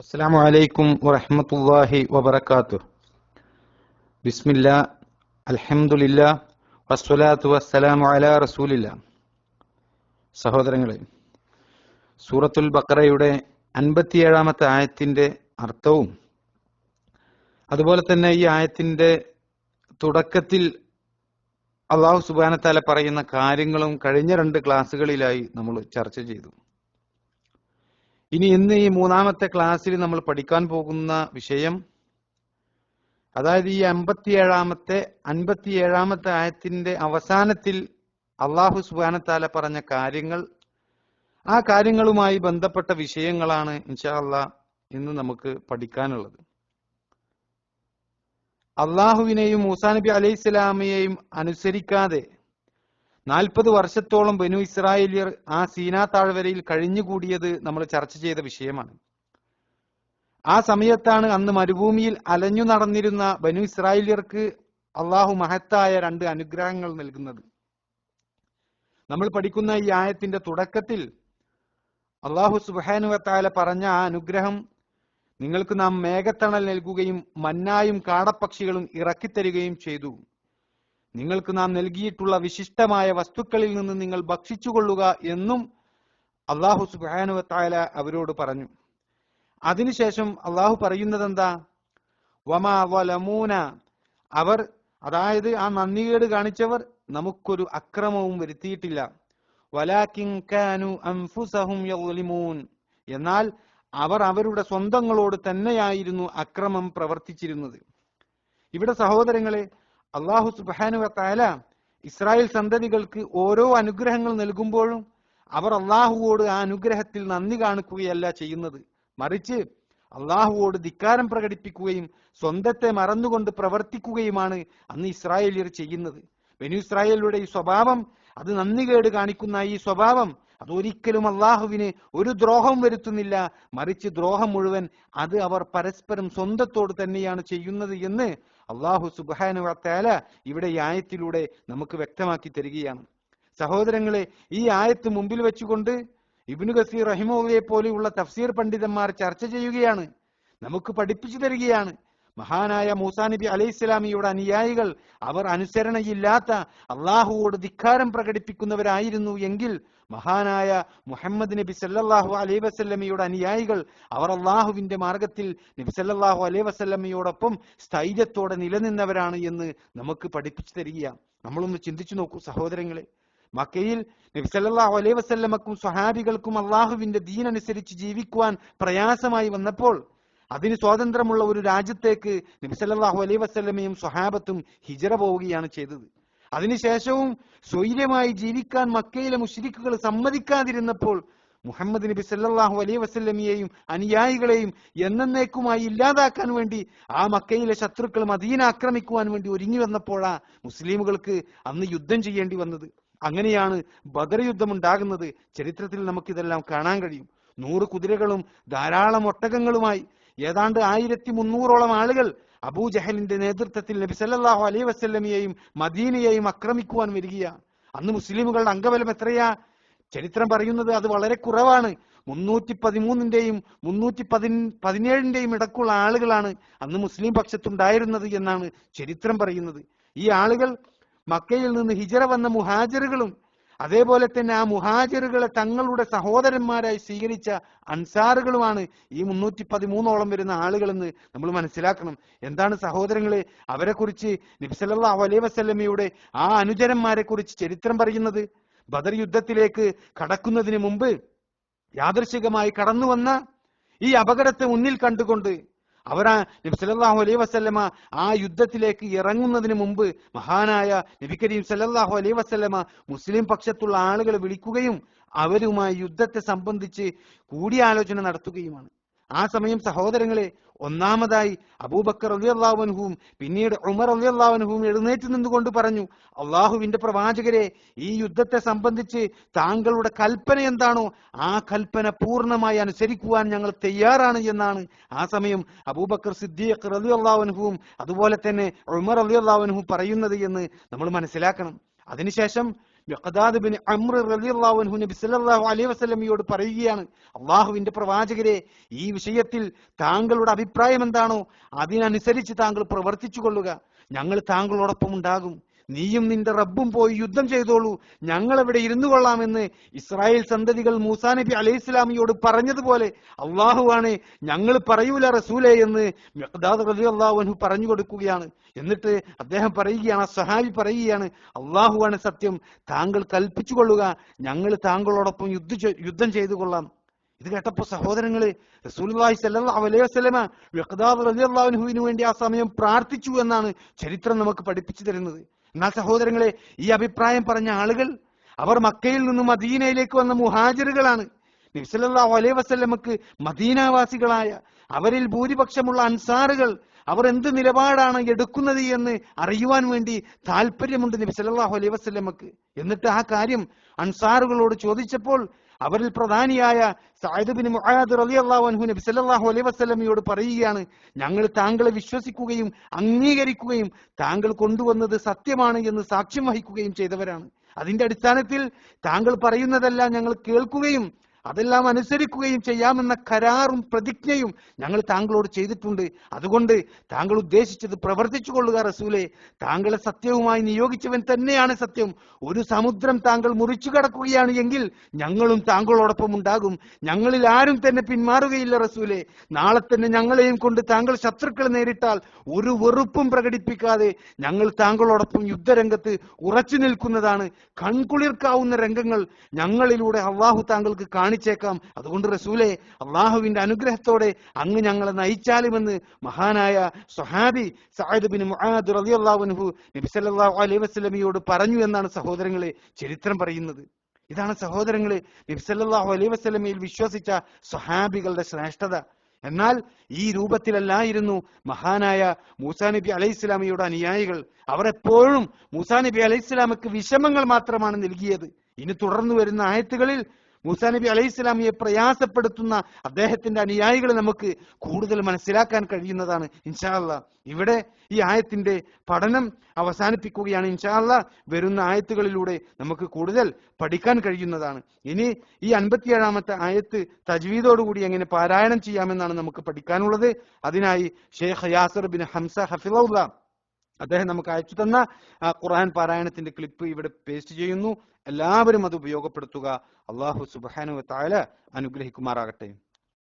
അസ്സലാമു അലൈക്കും വറഹ്മത്തുള്ളാഹി വബറകാതുഹു. ബിസ്മില്ലാ, അൽഹംദുലില്ലാ, വസ്സലാത്തു വസ്സലാമു അലാ റസൂലില്ലാ. സഹോദരങ്ങളെ, സൂറത്തുൽ ബഖറയുടെ 57-ാമത്തെ ആയത്തിന്റെ അർത്ഥവും അതുപോലെ തന്നെ ഈ ആയത്തിന്റെ തുടക്കത്തിൽ അല്ലാഹു സുബ്ഹാനഹു വതആല പറയുന്ന കാര്യങ്ങളും കഴിഞ്ഞ 2 ക്ലാസ്സുകളിലായി നമ്മൾ ചർച്ച ചെയ്തു. ഇന്ന് ഈ 3-ാമത്തെ ക്ലാസ്സിൽ നമ്മൾ പഠിക്കാൻ പോകുന്ന വിഷയം, അതായത് ഈ 57-ാമത്തെ ആയത്തിന്റെ അവസാനത്തിൽ അല്ലാഹു സുബ്ഹാനഹു വതആല പറഞ്ഞ കാര്യങ്ങൾ, ആ കാര്യങ്ങളുമായി ബന്ധപ്പെട്ട വിഷയങ്ങളാണ് ഇൻഷാ അല്ലാഹ് ഇന്ന് നമുക്ക് പഠിക്കാനുള്ളത്. അള്ളാഹുവിനെയും മൂസാ നബി അലൈഹിസ്സലാമയെയും അനുസരിക്കാതെ 40 വർഷത്തോളം ബനു ഇസ്രായേലിയർ ആ സീനാ താഴ്വരയിൽ കഴിഞ്ഞുകൂടിയത് നമ്മൾ ചർച്ച ചെയ്ത വിഷയമാണ്. ആ സമയത്താണ് അന്ന് മരുഭൂമിയിൽ അലഞ്ഞു നടന്നിരുന്ന ബനു ഇസ്രായേലിയർക്ക് അള്ളാഹു മഹത്തായ 2 അനുഗ്രഹങ്ങൾ നൽകുന്നത്. നമ്മൾ പഠിക്കുന്ന ഈ ആയത്തിന്റെ തുടക്കത്തിൽ അള്ളാഹു സുബ്ഹാനഹു വതആല പറഞ്ഞ ആ അനുഗ്രഹം, നിങ്ങൾക്ക് നാം മേഘത്തണൽ നൽകുകയും മന്നായും കാടപ്പക്ഷികളും ഇറക്കിത്തരികയും ചെയ്തു. നിങ്ങൾക്ക് നാം നൽകിയിട്ടുള്ള വിശിഷ്ടമായ വസ്തുക്കളിൽ നിന്ന് നിങ്ങൾ ഭക്ഷിച്ചുകൊള്ളുക എന്നും അള്ളാഹു സുബ്ഹാനഹു വതആല അവരോട് പറഞ്ഞു. അതിനുശേഷം അള്ളാഹു പറയുന്നത് എന്താ? വമാ വലമൂന, അവർ, അതായത് ആ നന്ദികേട് കാണിച്ചവർ നമുക്കൊരു അക്രമവും വരുത്തിയിട്ടില്ല. വലാകിൻ കാനു അൻഫുസഹും യളിമൂൻ, എന്നാൽ അവർ അവരുടെ സ്വന്തങ്ങളോട് തന്നെയായിരുന്നു അക്രമം പ്രവർത്തിച്ചിരുന്നത്. ഇവിടെ സഹോദരങ്ങളെ, അള്ളാഹു സുബ്ഹാനഹു വതആല ഇസ്രായേൽ സന്തതികൾക്ക് ഓരോ അനുഗ്രഹങ്ങൾ നൽകുമ്പോഴും അവർ അള്ളാഹുവോട് ആ അനുഗ്രഹത്തിൽ നന്ദി കാണിക്കുകയല്ല ചെയ്യുന്നത്, മറിച്ച് അള്ളാഹുവോട് ധിക്കാരം പ്രകടിപ്പിക്കുകയും സ്വന്തത്തെ മറന്നുകൊണ്ട് പ്രവർത്തിക്കുകയുമാണ് അന്ന് ഇസ്രായേലിയർ ചെയ്യുന്നത്. ബനു ഇസ്രായേലിയുടെ ഈ സ്വഭാവം, അത് നന്ദികേട് കാണിക്കുന്ന ഈ സ്വഭാവം, അതൊരിക്കലും അള്ളാഹുവിന് ഒരു ദ്രോഹം വരുത്തുന്നില്ല, മറിച്ച് ദ്രോഹം മുഴുവൻ അത് അവർ പരസ്പരം സ്വന്തത്തോട് തന്നെയാണ് ചെയ്യുന്നത് എന്ന് അള്ളാഹു സുബ്ഹാനഹു വതആല ഇവിടെ ഈ ആയത്തിലൂടെ നമുക്ക് വ്യക്തമാക്കി തരികയാണ്. സഹോദരങ്ങളെ, ഈ ആയത്ത് മുമ്പിൽ വെച്ചുകൊണ്ട് ഇബ്നു കസീർ റഹിമഹുള്ളയെ പോലെയുള്ള തഫ്സീർ പണ്ഡിതന്മാർ ചർച്ച ചെയ്യുകയാണ്, നമുക്ക് പഠിപ്പിച്ചു തരികയാണ്. മഹാനായ മൂസാ നബി അലൈഹിസ്സലാമിയുടെ അനുയായികൾ അവർ അനുസരണയില്ലാത്ത, അള്ളാഹുവോട് ധിക്കാരം പ്രകടിപ്പിക്കുന്നവരായിരുന്നു എങ്കിൽ മഹാനായ മുഹമ്മദ് നബി സല്ലല്ലാഹു അലൈഹി വസല്ലമയുടെ അനുയായികൾ അവർ അള്ളാഹുവിന്റെ മാർഗത്തിൽ നബി സല്ലല്ലാഹു അലൈഹി വസല്ലമയോടൊപ്പം സ്ഥൈര്യത്തോടെ നിലനിന്നവരാണ് എന്ന് നമുക്ക് പഠിപ്പിച്ചു തരികയാണ്. നമ്മളൊന്ന് ചിന്തിച്ചു നോക്കൂ സഹോദരങ്ങളെ, മക്കയിൽ നബി സല്ലല്ലാഹു അലൈഹി വസല്ലമക്കും സ്വഹാബികൾക്കും അള്ളാഹുവിന്റെ ദീൻ അനുസരിച്ച് ജീവിക്കുവാൻ പ്രയാസമായി വന്നപ്പോൾ അതിന് സ്വാതന്ത്ര്യമുള്ള ഒരു രാജ്യത്തേക്ക് നബി സല്ലല്ലാഹു അലൈഹി വസല്ലമയും സ്വഹാബത്തും ഹിജറ പോവുകയാണ് ചെയ്തത്. അതിനുശേഷവും സ്വൈര്യമായി ജീവിക്കാൻ മക്കയിലെ മുശ്രിക്കുകൾ സമ്മതിക്കാതിരുന്നപ്പോൾ മുഹമ്മദ് നബി സല്ലല്ലാഹു അലൈഹി വസല്ലമയെയും അനുയായികളെയും എന്നേക്കുമായി ഇല്ലാതാക്കാൻ വേണ്ടി ആ മക്കയിലെ ശത്രുക്കൾ മദീന ആക്രമിക്കുവാൻ വേണ്ടി ഒരുങ്ങി വന്നപ്പോഴാ മുസ്ലിമുകൾക്ക് അന്ന് യുദ്ധം ചെയ്യേണ്ടി വന്നത്. അങ്ങനെയാണ് ബദർ യുദ്ധം ഉണ്ടാകുന്നത്. ചരിത്രത്തിൽ നമുക്കിതെല്ലാം കാണാൻ കഴിയും. 100 കുതിരകളും ധാരാളം ഒട്ടകങ്ങളുമായി ഏതാണ്ട് 1300ഓളം ആളുകൾ അബൂജഹലിന്റെ നേതൃത്വത്തിൽ നബി സല്ലല്ലാഹു അലൈഹി വസല്ലമയെയും മദീനയെയും ആക്രമിക്കുവാൻ വരികയാണ്. അന്ന് മുസ്ലിമുകളുടെ അംഗബലം എത്രയാ? ചരിത്രം പറയുന്നത് അത് വളരെ കുറവാണ്. 313ന്റെയും 317ന്റെയും ഇടക്കുള്ള ആളുകളാണ് അന്ന് മുസ്ലിം പക്ഷത്തുണ്ടായിരുന്നത് എന്നാണ് ചരിത്രം പറയുന്നത്. ഈ ആളുകൾ മക്കയിൽ നിന്ന് ഹിജറ വന്ന മുഹാജിറുകളും അതേപോലെ തന്നെ ആ മുഹാജിറുകളെ തങ്ങളുടെ സഹോദരന്മാരായി സ്വീകരിച്ച അൻസാറുകളുമാണ് ഈ 313ഓളം വരുന്ന ആളുകളെന്ന് നമ്മൾ മനസ്സിലാക്കണം. എന്താണ് സഹോദരങ്ങളെ, അവരെ കുറിച്ച് നബി സല്ലല്ലാഹു അലൈഹി വസല്ലമയുടെ ആ അനുചരന്മാരെ കുറിച്ച് ചരിത്രം പറയുന്നത്, ബദർ യുദ്ധത്തിലേക്ക് കടക്കുന്നതിന് മുമ്പ് യാദൃശികമായി കടന്നു വന്ന ഈ അപകടത്തെ മുന്നിൽ കണ്ടുകൊണ്ട് അവരാ നബി സല്ലല്ലാഹു അലൈഹി വസല്ലമ ആ യുദ്ധത്തിലേക്ക് ഇറങ്ങുന്നതിന് മുമ്പ് മഹാനായ നബി കരീം സല്ലല്ലാഹു അലൈഹി വസല്ലമ മുസ്ലിം പക്ഷത്തുള്ള ആളുകളെ വിളിക്കുകയും അവരുമായി യുദ്ധത്തെ സംബന്ധിച്ച് കൂടിയാലോചന നടത്തുകയുമാണ്. ആ സമയം സഹോദരങ്ങളെ, ഒന്നാമതായി അബൂബക്കർ റളിയല്ലാഹു അൻഹുവും പിന്നീട് ഉമർ റളിയല്ലാഹു അൻഹുവും എഴുന്നേറ്റ് നിന്നുകൊണ്ട് പറഞ്ഞു, അള്ളാഹുവിന്റെ പ്രവാചകരെ, ഈ യുദ്ധത്തെ സംബന്ധിച്ച് താങ്കളുടെ കൽപ്പന എന്താണോ ആ കൽപ്പന പൂർണ്ണമായി അനുസരിക്കുവാൻ ഞങ്ങൾ തയ്യാറാണ് എന്നാണ് ആ സമയം അബൂബക്കർ സിദ്ദീഖ് റളിയല്ലാഹു അൻഹുവും അതുപോലെ തന്നെ ഉമർ റളിയല്ലാഹു അൻഹുവും പറയുന്നത് എന്ന് നമ്മൾ മനസ്സിലാക്കണം. അതിനുശേഷം മിഖ്ദാദ് ബിൻ അംർ റളിയല്ലാഹു അൻഹു നബി സല്ലല്ലാഹു അലൈഹി വസല്ലമയോട് പറയുകയാണ്, അള്ളാഹുവിന്റെ പ്രവാചകരെ, ഈ വിഷയത്തിൽ താങ്കളുടെ അഭിപ്രായം എന്താണോ അതിനനുസരിച്ച് താങ്കൾ പ്രവർത്തിച്ചു കൊള്ളുക. ഞങ്ങൾ താങ്കളോടൊപ്പം ഉണ്ടാകും. നീയും നിന്റെ റബ്ബും പോയി യുദ്ധം ചെയ്തോളൂ, ഞങ്ങൾ ഇവിടെ ഇരുന്നു കൊള്ളാമെന്ന് ഇസ്രായേൽ സന്തതികൾ മൂസാ നബി അലൈഹി സ്വലാമിയോട് പറഞ്ഞതുപോലെ അള്ളാഹുവാണ്, ഞങ്ങൾ പറയൂല റസൂലേ എന്ന് മിഖ്ദാദ് റളിയല്ലാഹു അൻഹു പറഞ്ഞു കൊടുക്കുകയാണ്. എന്നിട്ട് അദ്ദേഹം പറയുകയാണ്, സഹാബി പറയുകയാണ്, അള്ളാഹുവാണ് സത്യം, താങ്കൾ കൽപ്പിച്ചു കൊള്ളുക, ഞങ്ങൾ താങ്കളോടൊപ്പം യുദ്ധം ചെയ്തു കൊള്ളാം. ഇത് കേട്ടപ്പോ സഹോദരങ്ങളെ, റസൂലുള്ളാഹി സ്വല്ലല്ലാഹു അലൈഹി വസല്ലമ മിഖ്ദാദ് റളിയല്ലാഹു അൻഹുവിന് വേണ്ടി ആ സമയം പ്രാർത്ഥിച്ചു എന്നാണ് ചരിത്രം നമുക്ക് പഠിപ്പിച്ചു തരുന്നത്. എന്നാൽ സഹോദരങ്ങളെ, ഈ അഭിപ്രായം പറഞ്ഞ ആളുകൾ അവർ മക്കയിൽ നിന്നും മദീനയിലേക്ക് വന്ന മുഹാജിറുകളാണ്. നബി സല്ലല്ലാഹു അലൈഹി വസല്ലമക്ക് മദീനാവാസികളായ അവരിൽ ഭൂരിപക്ഷമുള്ള അൻസാറുകൾ അവർ എന്ത് നിലപാടാണ് എടുക്കുന്നത് എന്ന് അറിയുവാൻ വേണ്ടി താല്പര്യമുണ്ട് നബി സല്ലല്ലാഹു അലൈഹി വസല്ലമക്ക്. എന്നിട്ട് ആ കാര്യം അൻസാറുകളോട് ചോദിച്ചപ്പോൾ അവരിൽ പ്രധാനിയായ സഅദ് ബിൻ മുആദ് റളിയല്ലാഹു അൻഹു നബി സല്ലല്ലാഹു അലൈഹി വസല്ലമയോട് പറയുകയാണ്, ഞങ്ങൾ താങ്കളെ വിശ്വസിക്കുകയും അംഗീകരിക്കുകയും താങ്കൾ കൊണ്ടുവന്നത് സത്യമാണ് എന്ന് സാക്ഷ്യം വഹിക്കുകയും ചെയ്തവരാണ്. അതിന്റെ അടിസ്ഥാനത്തിൽ താങ്കൾ പറയുന്നതെല്ലാം ഞങ്ങൾ കേൾക്കുകയും അതെല്ലാം അനുസരിക്കുകയും ചെയ്യാമെന്ന കരാറും പ്രതിജ്ഞയും ഞങ്ങൾ താങ്കളോട് ചെയ്തിട്ടുണ്ട്. അതുകൊണ്ട് താങ്കൾ ഉദ്ദേശിച്ചത് പ്രവർത്തിച്ചു കൊള്ളുക റസൂലേ. താങ്കളെ സത്യവുമായി നിയോഗിച്ചവൻ തന്നെയാണ് സത്യം. ഒരു സമുദ്രം താങ്കൾ മുറിച്ചു കടക്കുകയാണ് എങ്കിൽ ഞങ്ങളും താങ്കളോടൊപ്പം ഉണ്ടാകും. ഞങ്ങളിൽ ആരും തന്നെ പിന്മാറുകയില്ല റസൂലേ. നാളെ തന്നെ ഞങ്ങളെയും കൊണ്ട് താങ്കൾ ശത്രുക്കളെ നേരിട്ടാൽ ഒരു വെറുപ്പും പ്രകടിപ്പിക്കാതെ ഞങ്ങൾ താങ്കളോടൊപ്പം യുദ്ധരംഗത്ത് ഉറച്ചു നിൽക്കുന്നതാണ്. കൺകുളിർക്കാവുന്ന രംഗങ്ങൾ ഞങ്ങളിലൂടെ അള്ളാഹു താങ്കൾക്ക് കാണിച്ചേക്കാം. അതുകൊണ്ട് റസൂലേ, അള്ളാഹുവിന്റെ അനുഗ്രഹത്തോടെ അങ്ങ് ഞങ്ങളെ നയിച്ചാലുമെന്ന് മഹാനായ സ്വഹാബി സഅദ് ബിൻ മുആദ് റളിയല്ലാഹു അൻഹു നബി സല്ലല്ലാഹു അലൈഹി വസല്ലമയോട് പറഞ്ഞു എന്നാണ് സഹോദരങ്ങളെ ചരിത്രം പറയുന്നത്. ഇതാണ് സഹോദരങ്ങളെ നബി സല്ലല്ലാഹു അലൈഹി വസല്ലമയിൽ വിശ്വസിച്ച സ്വഹാബികളുടെ ശ്രേഷ്ഠത. എന്നാൽ ഈ രൂപത്തിലല്ലായിരുന്നു മഹാനായ മൂസാ നബി അലൈഹിസ്സലാമയുടെ അനുയായികൾ. അവർ എപ്പോഴും മൂസാ നബി അലൈഹിസ്സലാമക്ക് വിഷമങ്ങൾ മാത്രമാണ് നൽകിയത്. ഇനി തുടർന്നു വരുന്ന ആയത്തുകളിൽ മൂസാ നബി അലൈഹിസ്സലാമിയെ പ്രയാസപ്പെടുത്തുന്ന അദ്ദേഹത്തിന്റെ അനുയായികളെ നമുക്ക് കൂടുതൽ മനസ്സിലാക്കാൻ കഴിയുന്നതാണ് ഇൻഷാ അല്ലാഹ്. ഇവിടെ ഈ ആയത്തിന്റെ പഠനം അവസാനിപ്പിക്കുകയാണ്. ഇൻഷാ അല്ലാഹ് വരുന്ന ആയത്തുകളിലൂടെ നമുക്ക് കൂടുതൽ പഠിക്കാൻ കഴിയുന്നതാണ്. ഇനി ഈ 57-ാമത്തെ ആയത്ത് തജ്വീദോടുകൂടി എങ്ങനെ പാരായണം ചെയ്യാമെന്നാണ് നമുക്ക് പഠിക്കാനുള്ളത്. അതിനായി ഷെയ്ഖ് യാസിർ ബിൻ ഹംസ ഹഫിളഹുല്ലാഹ് അദ്ദേഹം നമുക്ക് അയച്ചു തന്ന ഖുർആൻ പാരായണത്തിന്റെ ക്ലിപ്പ് ഇവിടെ പേസ്റ്റ് ചെയ്യുന്നു. എല്ലാവരും അത് ഉപയോഗപ്പെടുത്തുക. അല്ലാഹു സുബ്ഹാനഹു വ തആല അനുഗ്രഹിക്കുമാറാകട്ടെ.